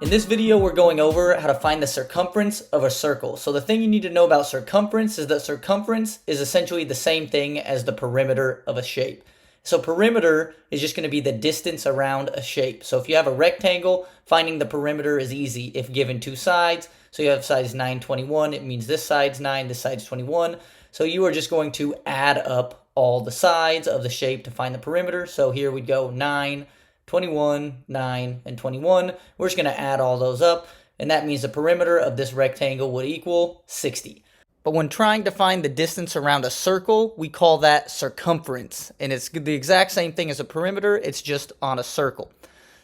In this video, we're going over how to find the circumference of a circle. So the thing you need to know about circumference is that circumference is essentially the same thing as the perimeter of a shape. So perimeter is just going to be the distance around a shape. So if you have a rectangle, finding the perimeter is easy if given two sides. So you have sides 9, 21. It means this side's 9, this side's 21. So you are just going to add up all the sides of the shape to find the perimeter. So here we go 9, 21, 9, and 21. We're just going to add all those up, and that means the perimeter of this rectangle would equal 60. But when trying to find the distance around a circle, we call that circumference, and it's the exact same thing as a perimeter, it's just on a circle.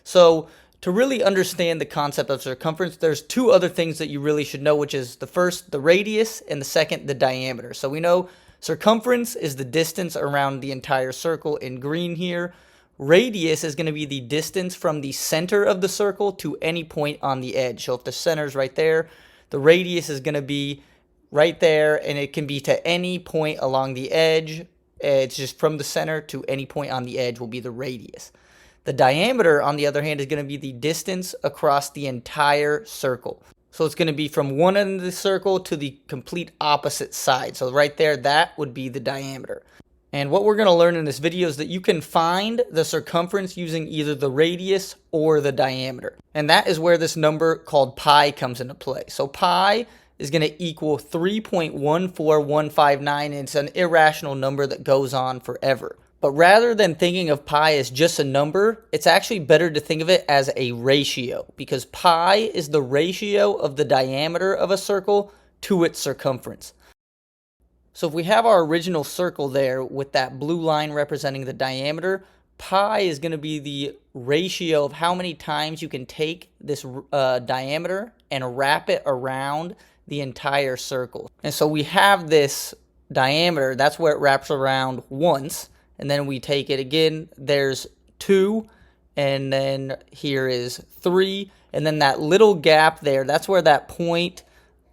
So to really understand the concept of circumference, there's two other things that you really should know, which is the first, the radius, and the second, the diameter. So we know circumference is the distance around the entire circle in green here. Radius is going to be the distance from the center of the circle to any point on the edge. So if the center is right there, the radius is going to be right there, and it can be to any point along the edge. It's just from the center to any point on the edge will be the radius. The diameter, on the other hand, is going to be the distance across the entire circle. So it's going to be from one end of the circle to the complete opposite side. So right there, that would be the diameter. And what we're going to learn in this video is that you can find the circumference using either the radius or the diameter. And that is where this number called pi comes into play. So pi is going to equal 3.14159, and it's an irrational number that goes on forever. But rather than thinking of pi as just a number, it's actually better to think of it as a ratio, because pi is the ratio of the diameter of a circle to its circumference. So if we have our original circle there with that blue line representing the diameter, pi is going to be the ratio of how many times you can take this diameter and wrap it around the entire circle. And so we have this diameter, that's where it wraps around once, and then we take it again, there's 2, and then here is 3, and then that little gap there, that's where that point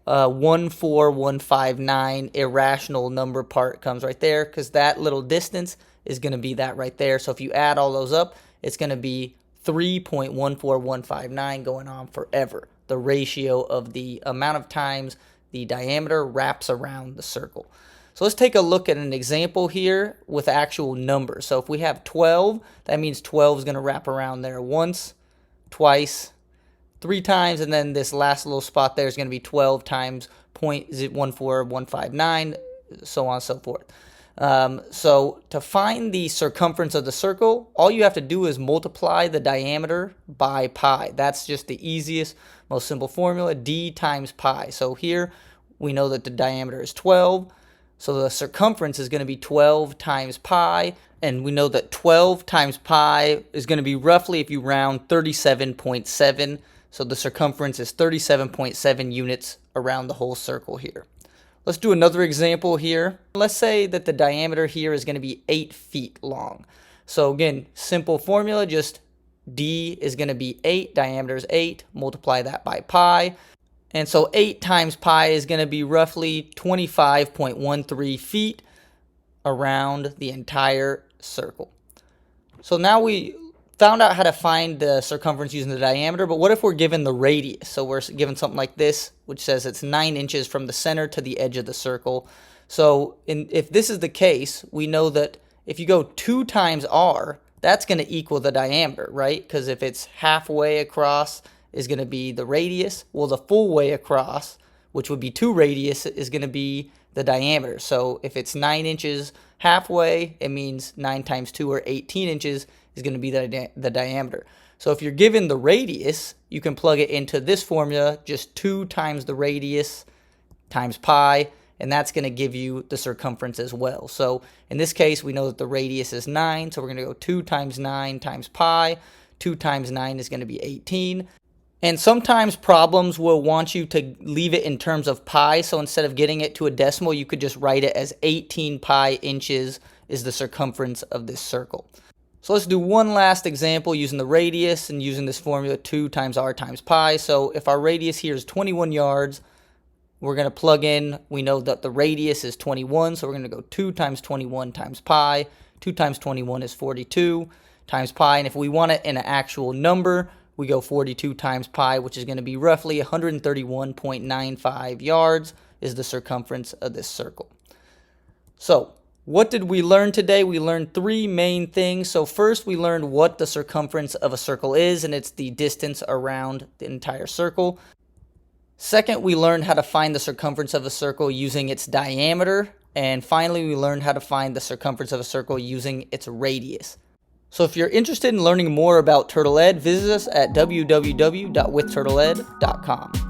14159 irrational number part comes right there, because that little distance is going to be that right there. So if you add all those up, it's going to be 3.14159 going on forever, the ratio of the amount of times the diameter wraps around the circle. So let's take a look at an example here with actual numbers. So if we have 12, that means 12 is going to wrap around there once, twice, 3 times, and then this last little spot there is going to be 12 times 0.14159, so on and so forth. So to find the circumference of the circle, all you have to do is multiply the diameter by pi. That's just the easiest, most simple formula, d times pi. So here we know that the diameter is 12, so the circumference is going to be 12 times pi, and we know that 12 times pi is going to be roughly, if you round, 37.7. So the circumference is 37.7 units around the whole circle here. Let's do another example here. Let's say that the diameter here is going to be 8 feet long. So again, simple formula, just d is going to be 8, diameter is 8, multiply that by pi. And so 8 times pi is going to be roughly 25.13 feet around the entire circle. So now we found out how to find the circumference using the diameter, but what if we're given the radius? So we're given something like this, which says it's 9 inches from the center to the edge of the circle. So if this is the case, we know that if you go 2 times r, that's going to equal the diameter, right? Because if it's halfway across is going to be the radius, well, the full way across, which would be 2 radius, is going to be the diameter. So if it's 9 inches halfway, it means 9 times 2, or 18 inches, is going to be the diameter. So if you're given the radius, you can plug it into this formula, just 2 times the radius times pi, and that's going to give you the circumference as well. So in this case, we know that the radius is 9, so we're going to go 2 times 9 times pi. 2 times 9 is going to be 18. And sometimes problems will want you to leave it in terms of pi, so instead of getting it to a decimal, you could just write it as 18 pi inches is the circumference of this circle. So let's do one last example using the radius and using this formula 2 times r times pi. So if our radius here is 21 yards, we're going to plug in, we know that the radius is 21, so we're going to go 2 times 21 times pi. 2 times 21 is 42 times pi, and if we want it in an actual number, we go 42 times pi, which is going to be roughly 131.95 yards is the circumference of this circle. So what did we learn today? We learned three main things. So first, we learned what the circumference of a circle is, and it's the distance around the entire circle. Second, we learned how to find the circumference of a circle using its diameter. And finally, we learned how to find the circumference of a circle using its radius. So if you're interested in learning more about TurtlEd, visit us at www.withturtled.com.